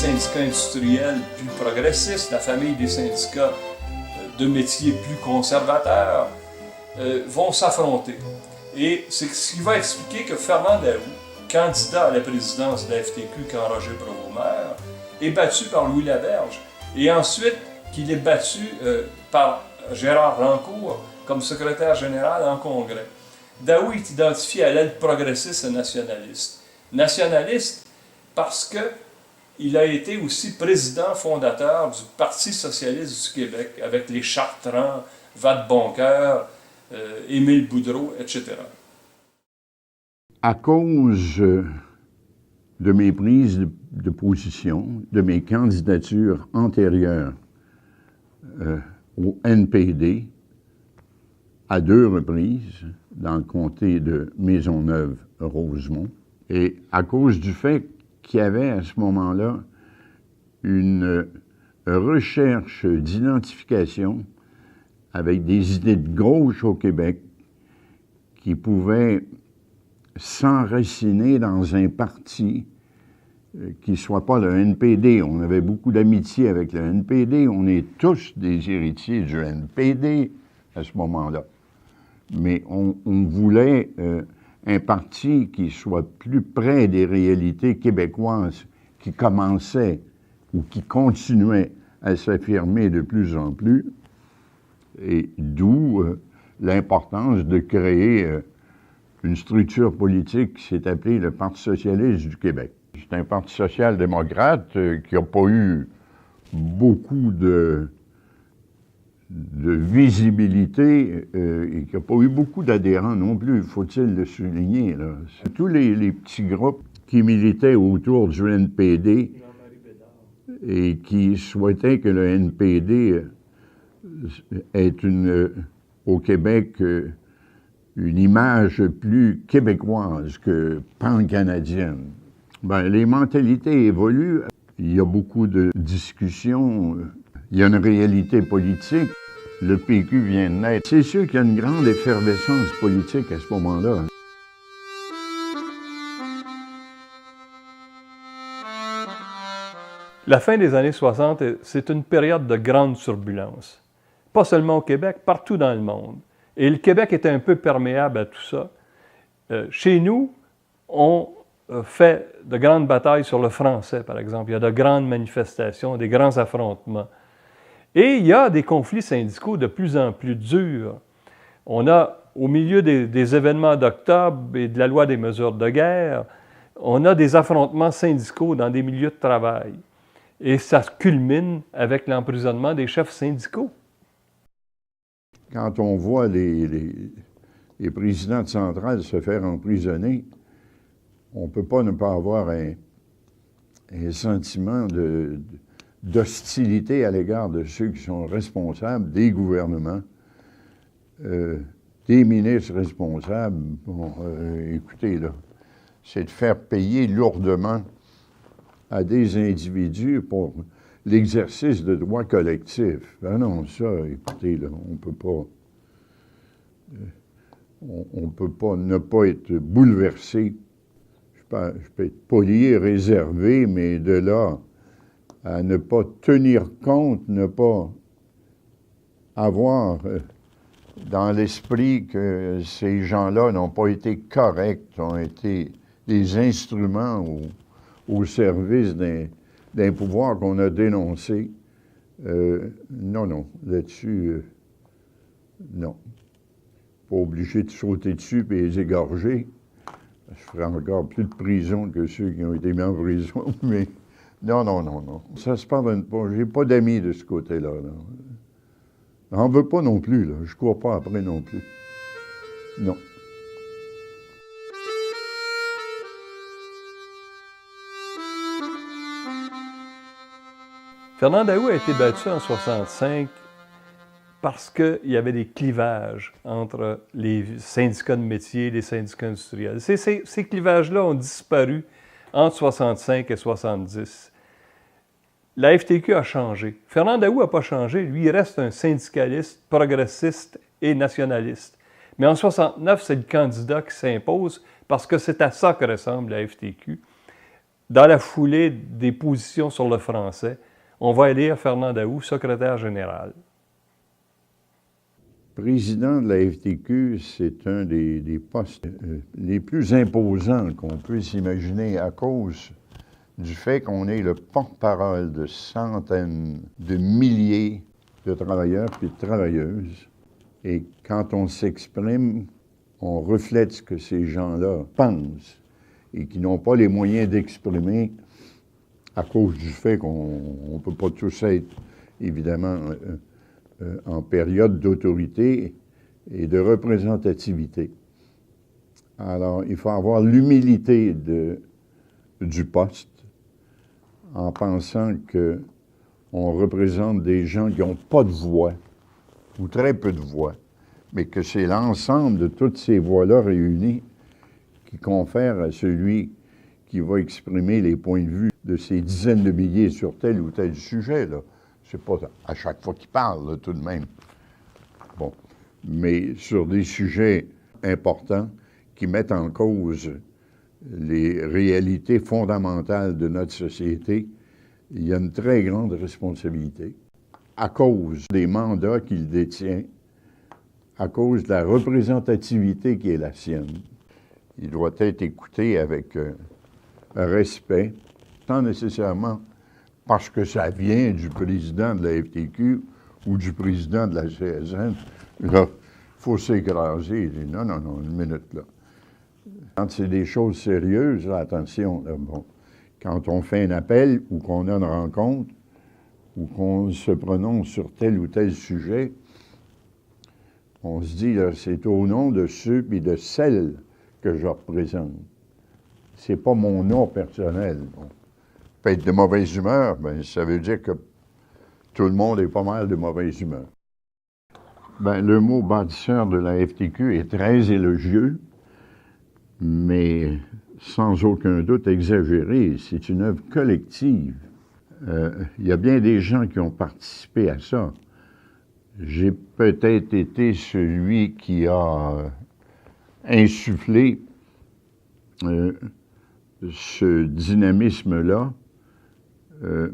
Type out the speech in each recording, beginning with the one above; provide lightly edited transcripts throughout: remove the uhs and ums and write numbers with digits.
syndicats industriels plus progressistes, la famille des syndicats de métiers plus conservateurs, vont s'affronter. Et c'est ce qui va expliquer que Fernand Daoust, candidat à la présidence de la FTQ quand Roger Provost-Maire, est battu par Louis Laberge, et ensuite qu'il est battu par Gérard Rancourt comme secrétaire général en Congrès. Daoust est identifié à l'aile progressiste et nationaliste. Nationaliste parce qu'il a été aussi président fondateur du Parti socialiste du Québec, avec les Chartrand, Vadeboncoeur, Émile Boudreau, etc. À cause de mes prises de position, de mes candidatures antérieures au NPD, à 2 reprises, dans le comté de Maisonneuve-Rosemont, et à cause du fait qu'il y avait à ce moment-là une recherche d'identification avec des idées de gauche au Québec qui pouvaient s'enraciner dans un parti qui ne soit pas le NPD. On avait beaucoup d'amitié avec le NPD. On est tous des héritiers du NPD à ce moment-là. Mais on voulait un parti qui soit plus près des réalités québécoises qui commençaient ou qui continuaient à s'affirmer de plus en plus. Et d'où l'importance de créer une structure politique qui s'est appelée le Parti socialiste du Québec. C'est un parti social-démocrate qui n'a pas eu beaucoup de visibilité et qui n'a pas eu beaucoup d'adhérents non plus, faut-il le souligner, là. Tous les petits groupes qui militaient autour du NPD et qui souhaitaient que le NPD ait au Québec une image plus québécoise que pan-canadienne. Ben, les mentalités évoluent. Il y a beaucoup de discussions. Il y a une réalité politique. Le PQ vient de naître. C'est sûr qu'il y a une grande effervescence politique à ce moment-là. La fin des années 60, c'est une période de grande turbulence. Pas seulement au Québec, partout dans le monde. Et le Québec était un peu perméable à tout ça. Chez nous, on fait de grandes batailles sur le français, par exemple. Il y a de grandes manifestations, des grands affrontements. Et il y a des conflits syndicaux de plus en plus durs. On a, au milieu des événements d'octobre et de la loi des mesures de guerre, on a des affrontements syndicaux dans des milieux de travail. Et ça culmine avec l'emprisonnement des chefs syndicaux. Quand on voit les présidents de centrales se faire emprisonner, on ne peut pas ne pas avoir un sentiment d'hostilité à l'égard de ceux qui sont responsables des gouvernements, des ministres responsables. Bon, écoutez, là, c'est de faire payer lourdement à des individus pour l'exercice de droits collectifs. Ben non, ça, écoutez, là, on peut pas ne pas être bouleversé. Je peux être poli et réservé, mais de là à ne pas tenir compte, ne pas avoir dans l'esprit que ces gens-là n'ont pas été corrects, ont été des instruments au service d'un pouvoir qu'on a dénoncé. Non, là-dessus, non. Pas obligé de sauter dessus et les égorger. Je ferais encore plus de prison que ceux qui ont été mis en prison, mais non. Ça se pardonne pas. J'ai pas d'amis de ce côté-là. J'en veux pas non plus, là. Je cours pas après non plus. Non. Fernand Daoust a été battu en 1965 parce qu'il y avait des clivages entre les syndicats de métier et les syndicats industriels. Ces clivages-là ont disparu entre 1965 et 1970. La FTQ a changé. Fernand Daoust n'a pas changé. Lui, il reste un syndicaliste, progressiste et nationaliste. Mais en 1969, c'est le candidat qui s'impose parce que c'est à ça que ressemble la FTQ. dans la foulée des positions sur le français, on va élire Fernand Daoust, secrétaire général. Président de la FTQ, c'est un des postes les plus imposants qu'on puisse imaginer à cause du fait qu'on est le porte-parole de centaines de milliers de travailleurs et de travailleuses. Et quand on s'exprime, on reflète ce que ces gens-là pensent et qui n'ont pas les moyens d'exprimer à cause du fait qu'on ne peut pas tous être, évidemment, en période d'autorité et de représentativité. Alors, il faut avoir l'humilité du poste en pensant qu'on représente des gens qui n'ont pas de voix, ou très peu de voix, mais que c'est l'ensemble de toutes ces voix-là réunies qui confère à celui qui va exprimer les points de vue de ces dizaines de milliers sur tel ou tel sujet, là. C'est pas à chaque fois qu'il parle, là, tout de même. Bon. Mais sur des sujets importants qui mettent en cause les réalités fondamentales de notre société, il y a une très grande responsabilité à cause des mandats qu'il détient, à cause de la représentativité qui est la sienne. Il doit être écouté avec respect, sans nécessairement parce que ça vient du président de la FTQ ou du président de la CSN. Là, il faut s'écraser. Non, non, non, une minute, là. Quand c'est des choses sérieuses, là, attention, là, bon. Quand on fait un appel ou qu'on a une rencontre ou qu'on se prononce sur tel ou tel sujet, on se dit, là, c'est au nom de ceux et de celles que je représente. C'est pas mon nom personnel. Bon. Peut être de mauvaise humeur, bien, ça veut dire que tout le monde est pas mal de mauvaise humeur. Bien, le mot bâtisseur de la FTQ est très élogieux, mais sans aucun doute exagéré. C'est une œuvre collective. Il y a bien des gens qui ont participé à ça. J'ai peut-être été celui qui a insufflé ce dynamisme-là,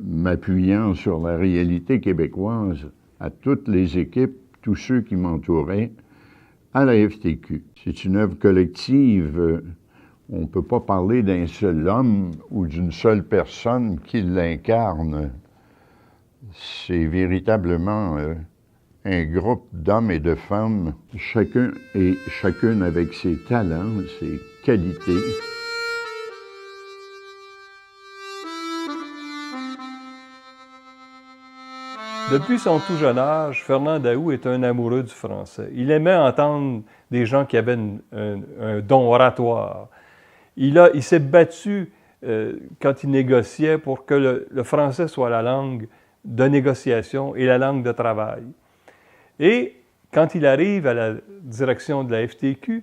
m'appuyant sur la réalité québécoise à toutes les équipes, tous ceux qui m'entouraient, à la FTQ. C'est une œuvre collective. On ne peut pas parler d'un seul homme ou d'une seule personne qui l'incarne. C'est véritablement un groupe d'hommes et de femmes, chacun et chacune avec ses talents, ses qualités. Depuis son tout jeune âge, Fernand Daoust est un amoureux du français. Il aimait entendre des gens qui avaient un don oratoire. Il s'est battu quand il négociait pour que le français soit la langue de négociation et la langue de travail. Et quand il arrive à la direction de la FTQ,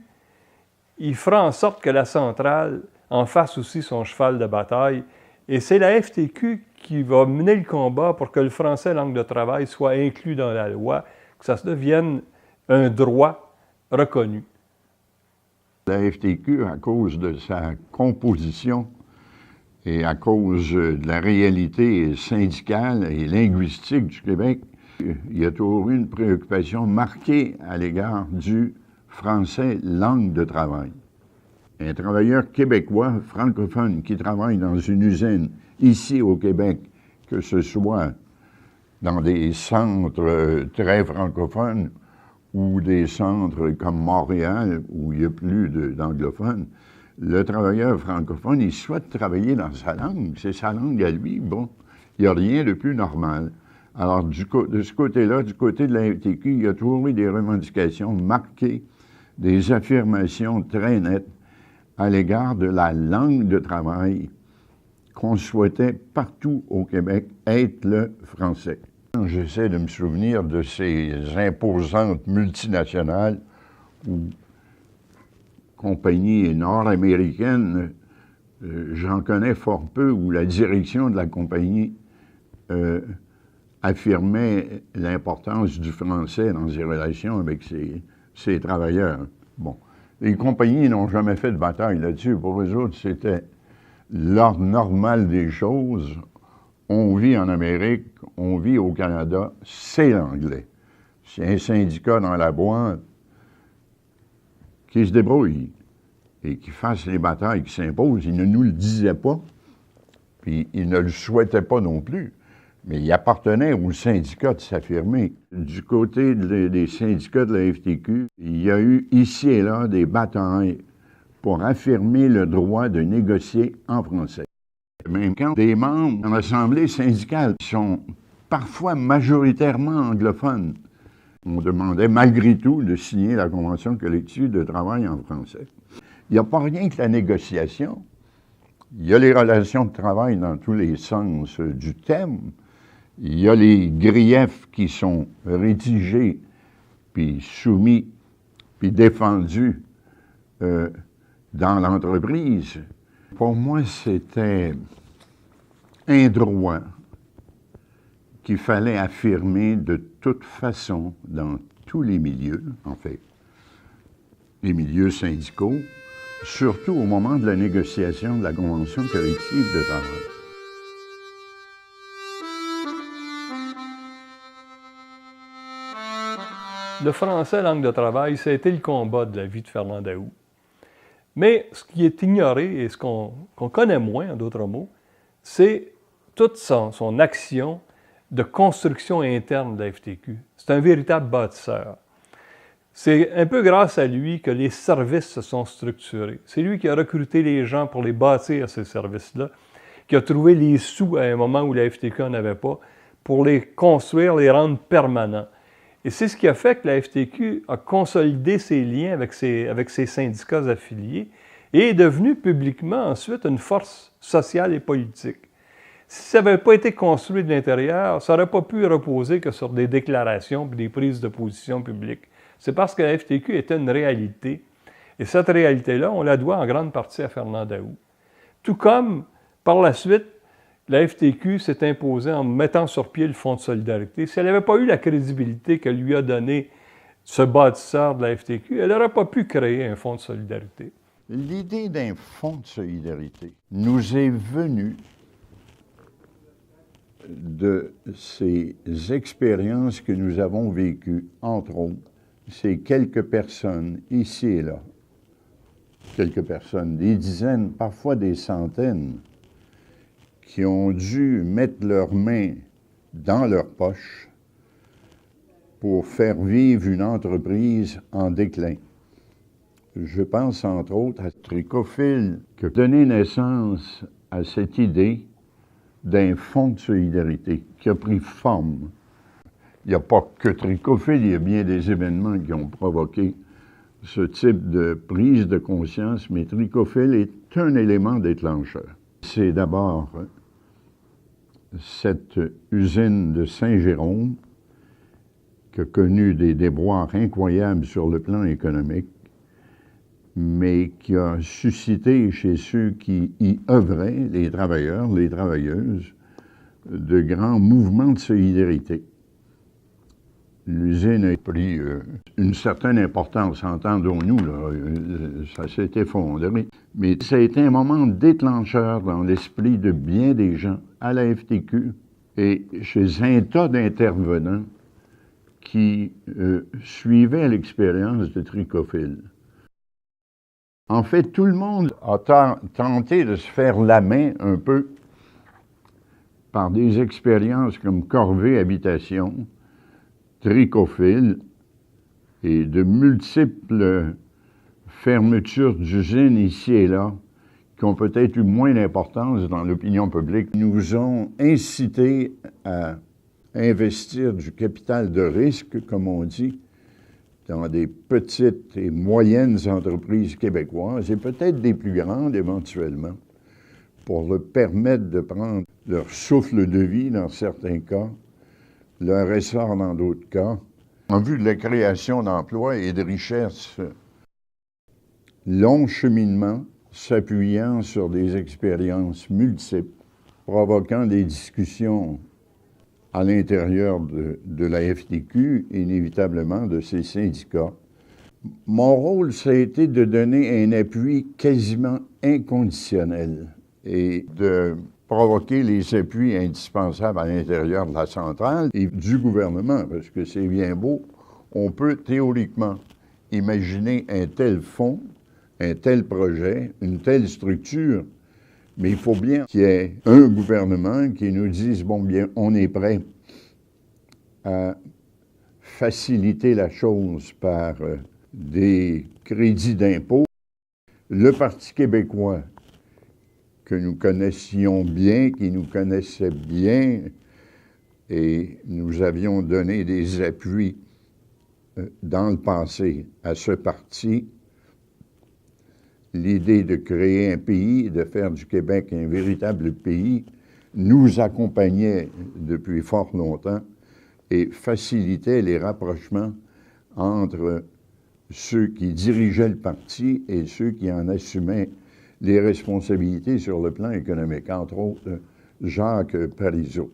il fera en sorte que la centrale en fasse aussi son cheval de bataille. Et c'est la FTQ qui va mener le combat pour que le français, langue de travail, soit inclus dans la loi, que ça devienne un droit reconnu. La FTQ, à cause de sa composition et à cause de la réalité syndicale et linguistique du Québec, il y a toujours eu une préoccupation marquée à l'égard du français, langue de travail. Un travailleur québécois francophone qui travaille dans une usine ici au Québec, que ce soit dans des centres très francophones ou des centres comme Montréal où il n'y a plus d'anglophones, le travailleur francophone, il souhaite travailler dans sa langue. C'est sa langue à lui. Bon, il n'y a rien de plus normal. Alors, de ce côté-là, du côté de la FTQ, il y a toujours eu des revendications marquées, des affirmations très nettes à l'égard de la langue de travail qu'on souhaitait partout au Québec être le français. J'essaie de me souvenir de ces imposantes multinationales ou compagnies nord-américaines, j'en connais fort peu, où la direction de la compagnie affirmait l'importance du français dans ses relations avec ses travailleurs. Bon. Les compagnies n'ont jamais fait de bataille là-dessus. Pour eux autres, c'était l'ordre normal des choses, on vit en Amérique, on vit au Canada, c'est l'anglais. C'est un syndicat dans la boîte qui se débrouille et qui fasse les batailles qui s'imposent. Il ne nous le disait pas, puis il ne le souhaitait pas non plus. Mais il appartenait au syndicat de s'affirmer. Du côté des syndicats de la FTQ, il y a eu ici et là des batailles pour affirmer le droit de négocier en français. Même quand des membres en assemblée syndicale sont parfois majoritairement anglophones, on demandait malgré tout de signer la convention collective de travail en français. Il n'y a pas rien que la négociation. Il y a les relations de travail dans tous les sens du terme. Il y a les griefs qui sont rédigés, puis soumis, puis défendus dans l'entreprise. Pour moi, c'était un droit qu'il fallait affirmer de toute façon dans tous les milieux, en fait, les milieux syndicaux, surtout au moment de la négociation de la convention collective de travail. Le français, langue de travail, ça a été le combat de la vie de Fernand Daoust. Mais ce qui est ignoré et ce qu'on connaît moins, en d'autres mots, c'est toute son action de construction interne de la FTQ. C'est un véritable bâtisseur. C'est un peu grâce à lui que les services se sont structurés. C'est lui qui a recruté les gens pour les bâtir, ces services-là, qui a trouvé les sous à un moment où la FTQ n'en avait pas, pour les construire, les rendre permanents. Et c'est ce qui a fait que la FTQ a consolidé ses liens avec ses syndicats affiliés et est devenue publiquement ensuite une force sociale et politique. Si ça n'avait pas été construit de l'intérieur, ça n'aurait pas pu reposer que sur des déclarations et des prises de position publiques. C'est parce que la FTQ était une réalité. Et cette réalité-là, on la doit en grande partie à Fernand Daoust. Tout comme, par la suite, la FTQ s'est imposée en mettant sur pied le Fonds de solidarité. Si elle n'avait pas eu la crédibilité que lui a donnée ce bâtisseur de la FTQ, elle n'aurait pas pu créer un Fonds de solidarité. L'idée d'un Fonds de solidarité nous est venue de ces expériences que nous avons vécues, entre autres, ces quelques personnes ici et là, quelques personnes, des dizaines, parfois des centaines, qui ont dû mettre leurs mains dans leurs poches pour faire vivre une entreprise en déclin. Je pense entre autres à Tricophile, qui a donné naissance à cette idée d'un fonds de solidarité qui a pris forme. Il n'y a pas que Tricophile, il y a bien des événements qui ont provoqué ce type de prise de conscience, mais Tricophile est un élément déclencheur. C'est d'abord cette usine de Saint-Jérôme qui a connu des déboires incroyables sur le plan économique, mais qui a suscité chez ceux qui y œuvraient, les travailleurs, les travailleuses, de grands mouvements de solidarité. L'usine a pris une certaine importance, entendons-nous, là, ça s'est effondré, mais ça a été un moment déclencheur dans l'esprit de bien des gens à la FTQ et chez un tas d'intervenants qui suivaient l'expérience de Tricophile. En fait, tout le monde a tenté de se faire la main un peu par des expériences comme Corvée Habitation, Tricophile et de multiples fermetures d'usines ici et là qui ont peut-être eu moins d'importance dans l'opinion publique, nous ont incités à investir du capital de risque, comme on dit, dans des petites et moyennes entreprises québécoises et peut-être des plus grandes éventuellement, pour leur permettre de prendre leur souffle de vie dans certains cas, leur essor dans d'autres cas, en vue de la création d'emplois et de richesses. Long cheminement s'appuyant sur des expériences multiples, provoquant des discussions à l'intérieur de la FTQ, inévitablement de ces syndicats. Mon rôle, ça a été de donner un appui quasiment inconditionnel et de provoquer les appuis indispensables à l'intérieur de la centrale et du gouvernement, parce que c'est bien beau, on peut théoriquement imaginer un tel fonds, un tel projet, une telle structure, mais il faut bien qu'il y ait un gouvernement qui nous dise, bon, bien, on est prêt à faciliter la chose par des crédits d'impôt. Le Parti québécois, que nous connaissions bien, qui nous connaissait bien, et nous avions donné des appuis dans le passé à ce parti, l'idée de créer un pays, de faire du Québec un véritable pays, nous accompagnait depuis fort longtemps et facilitait les rapprochements entre ceux qui dirigeaient le parti et ceux qui en assumaient les responsabilités sur le plan économique, entre autres Jacques Parizeau.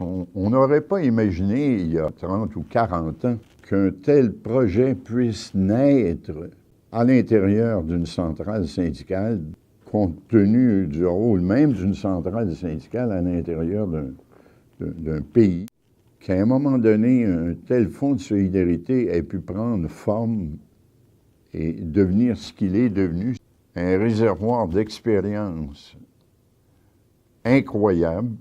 On n'aurait pas imaginé, il y a 30 ou 40 ans, qu'un tel projet puisse naître à l'intérieur d'une centrale syndicale, compte tenu du rôle même d'une centrale syndicale à l'intérieur d'un pays, qu'à un moment donné, un tel fonds de solidarité ait pu prendre forme et devenir ce qu'il est devenu, un réservoir d'expérience incroyable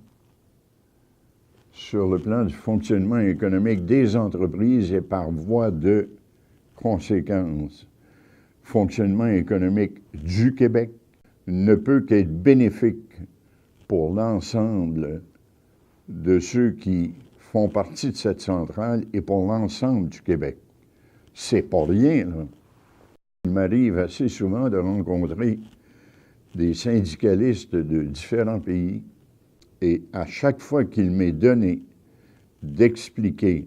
sur le plan du fonctionnement économique des entreprises et par voie de conséquence, fonctionnement économique du Québec ne peut qu'être bénéfique pour l'ensemble de ceux qui font partie de cette centrale et pour l'ensemble du Québec. C'est pas rien, là. Il m'arrive assez souvent de rencontrer des syndicalistes de différents pays et à chaque fois qu'il m'est donné d'expliquer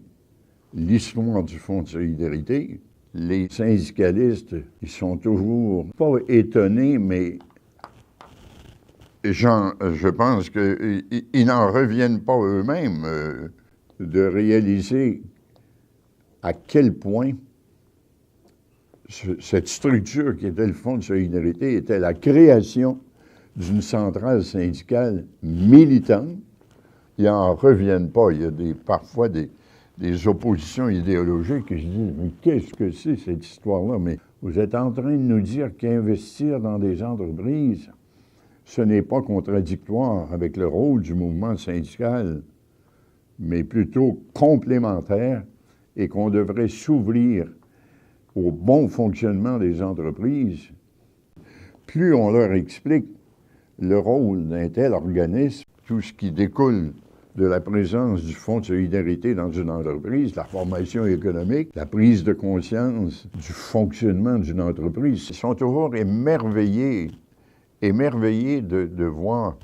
l'histoire du Fonds de solidarité, les syndicalistes, ils sont toujours pas étonnés, mais je pense qu'ils n'en reviennent pas eux-mêmes de réaliser à quel point cette structure qui était le Fonds de solidarité était la création d'une centrale syndicale militante. Ils n'en reviennent pas. Il y a parfois des oppositions idéologiques et je dis, mais qu'est-ce que c'est cette histoire-là? Mais vous êtes en train de nous dire qu'investir dans des entreprises, ce n'est pas contradictoire avec le rôle du mouvement syndical, mais plutôt complémentaire et qu'on devrait s'ouvrir au bon fonctionnement des entreprises. Plus on leur explique le rôle d'un tel organisme, tout ce qui découle de la présence du Fonds de solidarité dans une entreprise, la formation économique, la prise de conscience du fonctionnement d'une entreprise, ils sont toujours émerveillés de voir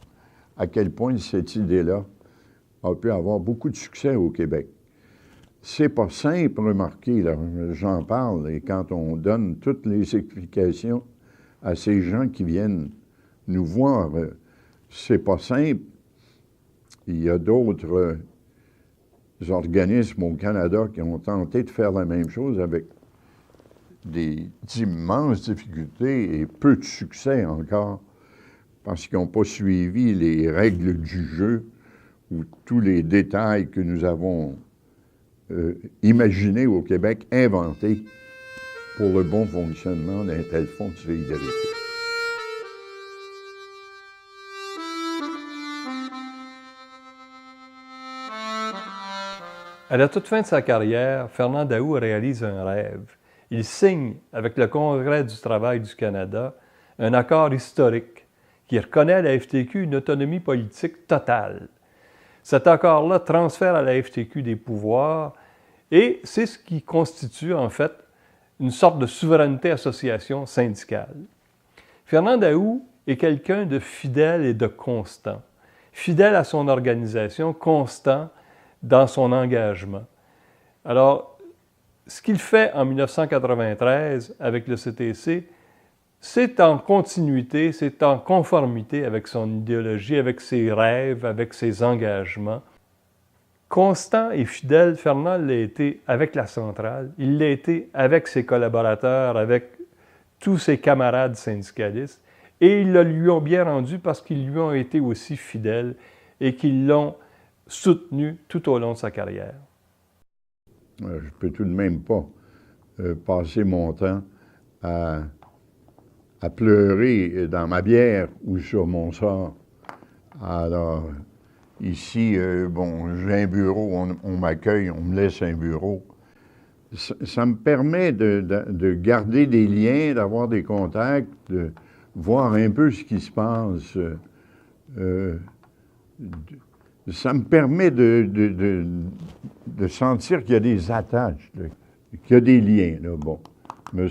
à quel point cette idée-là a pu avoir beaucoup de succès au Québec. C'est pas simple, remarquez, là, j'en parle, et quand on donne toutes les explications à ces gens qui viennent nous voir, c'est pas simple. Il y a d'autres organismes au Canada qui ont tenté de faire la même chose avec d'immenses difficultés et peu de succès encore, parce qu'ils n'ont pas suivi les règles du jeu ou tous les détails que nous avons imaginés au Québec, inventés pour le bon fonctionnement d'un tel fonds de solidarité. À la toute fin de sa carrière, Fernand Daoust réalise un rêve. Il signe avec le Congrès du travail du Canada un accord historique qui reconnaît à la FTQ une autonomie politique totale. Cet accord-là transfère à la FTQ des pouvoirs et c'est ce qui constitue en fait une sorte de souveraineté association syndicale. Fernand Daoust est quelqu'un de fidèle et de constant. Fidèle à son organisation, constant dans son engagement. Alors, ce qu'il fait en 1993 avec le CTC, c'est en continuité, c'est en conformité avec son idéologie, avec ses rêves, avec ses engagements. Constant et fidèle, Fernand l'a été avec la centrale, il l'a été avec ses collaborateurs, avec tous ses camarades syndicalistes, Et ils le lui ont bien rendu parce qu'ils lui ont été aussi fidèles et qu'ils l'ont soutenu tout au long de sa carrière. Je peux tout de même pas passer mon temps à pleurer dans ma bière ou sur mon sort. Alors, ici, bon, j'ai un bureau, on m'accueille, on me laisse un bureau. Ça me permet de garder des liens, d'avoir des contacts, de voir un peu ce qui se passe. Ça me permet de sentir qu'il y a des attaches, qu'il y a des liens. Là. Bon, je me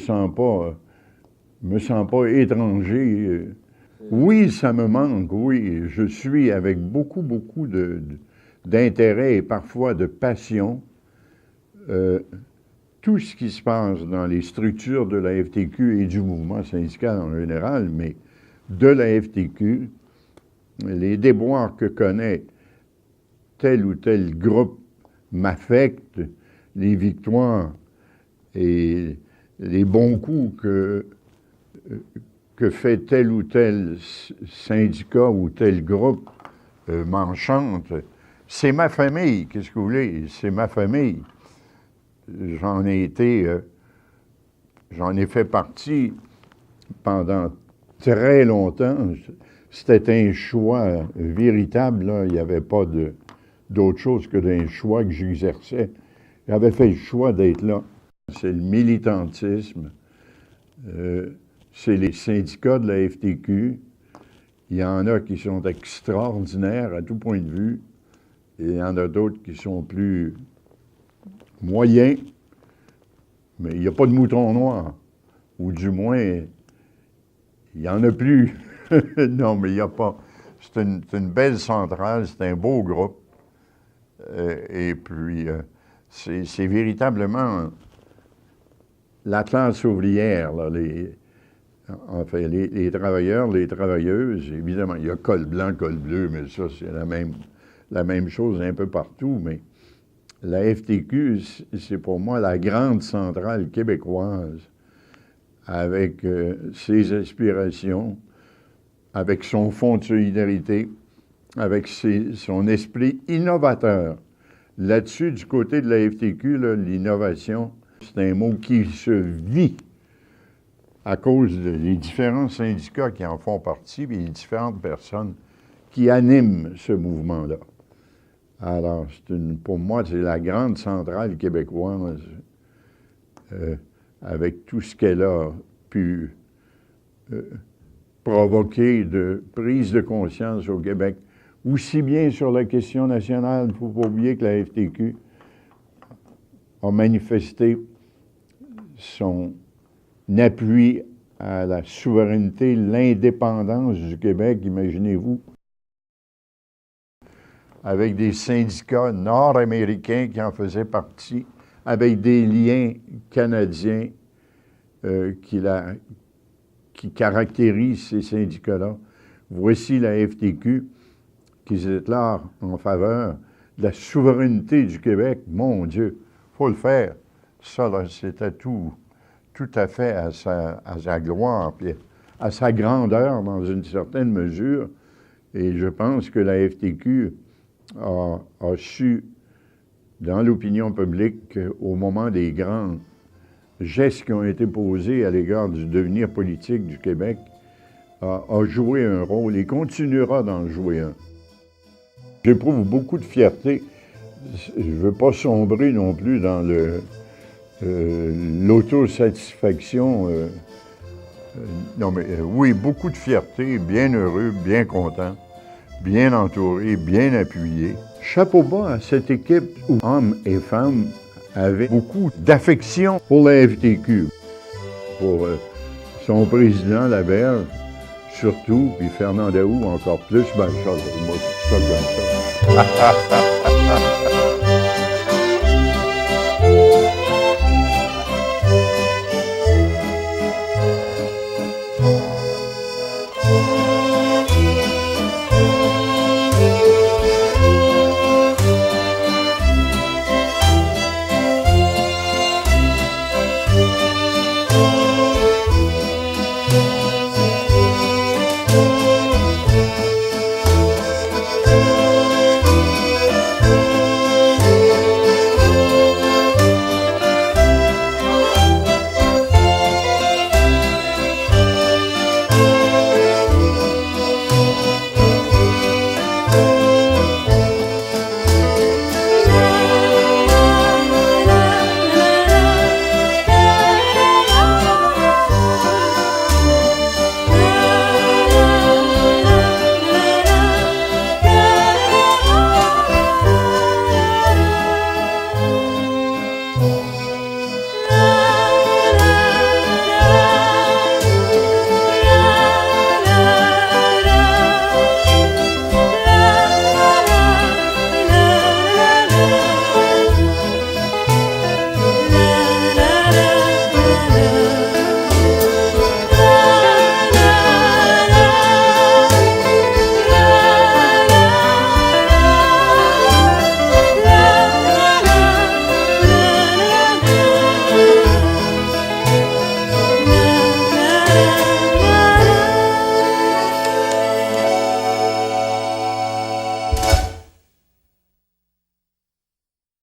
sens pas étranger. Oui, ça me manque, oui. Je suis avec beaucoup d'intérêt et parfois de passion. Tout ce qui se passe dans les structures de la FTQ et du mouvement syndical en général, mais de la FTQ, les déboires que connaît tel ou tel groupe m'affectent, les victoires et les bons coups que fait tel ou tel syndicat ou tel groupe m'enchantent. C'est ma famille, qu'est-ce que vous voulez? C'est ma famille. J'en ai fait partie pendant très longtemps. C'était un choix véritable, là. Il n'y avait pas d'autre chose que d'un choix que j'exerçais. J'avais fait le choix d'être là. C'est le militantisme, c'est les syndicats de la FTQ. Il y en a qui sont extraordinaires à tout point de vue, et il y en a d'autres qui sont plus moyens, mais il n'y a pas de mouton noir, ou du moins, il n'y en a plus. Non, mais il n'y a pas. C'est une belle centrale, c'est un beau groupe, et puis c'est véritablement la classe ouvrière, là, enfin, les travailleurs, les travailleuses, évidemment, il y a col blanc, col bleu, mais ça, c'est la même chose un peu partout, mais la FTQ, c'est pour moi la grande centrale québécoise, avec ses aspirations, avec son fonds de solidarité, avec son esprit innovateur. Là-dessus, du côté de la FTQ, l'innovation, c'est un mot qui se vit à cause des différents syndicats qui en font partie et les différentes personnes qui animent ce mouvement-là. Alors, pour moi, c'est la grande centrale québécoise avec tout ce qu'elle a pu provoquer de prise de conscience au Québec. Aussi bien sur la question nationale, il ne faut pas oublier que la FTQ a manifesté son appui à la souveraineté, l'indépendance du Québec, imaginez-vous, avec des syndicats nord-américains qui en faisaient partie, avec des liens canadiens qui caractérisent ces syndicats-là. Voici la FTQ qui se déclare en faveur de la souveraineté du Québec. Mon Dieu, il faut le faire. Ça, là, c'était tout à fait à sa gloire, puis à sa grandeur dans une certaine mesure. Et je pense que la FTQ a su, dans l'opinion publique, au moment des grands gestes qui ont été posés à l'égard du devenir politique du Québec, a joué un rôle et continuera d'en jouer un. J'éprouve beaucoup de fierté. Je ne veux pas sombrer non plus dans l'autosatisfaction. Non, mais oui, beaucoup de fierté, bien heureux, bien content, bien entouré, bien appuyé. Chapeau bas à cette équipe où hommes et femmes avaient beaucoup d'affection pour la FTQ, pour son président Laberge, surtout, puis Fernand Daoust encore plus, ben ça, moi, ça comme ça.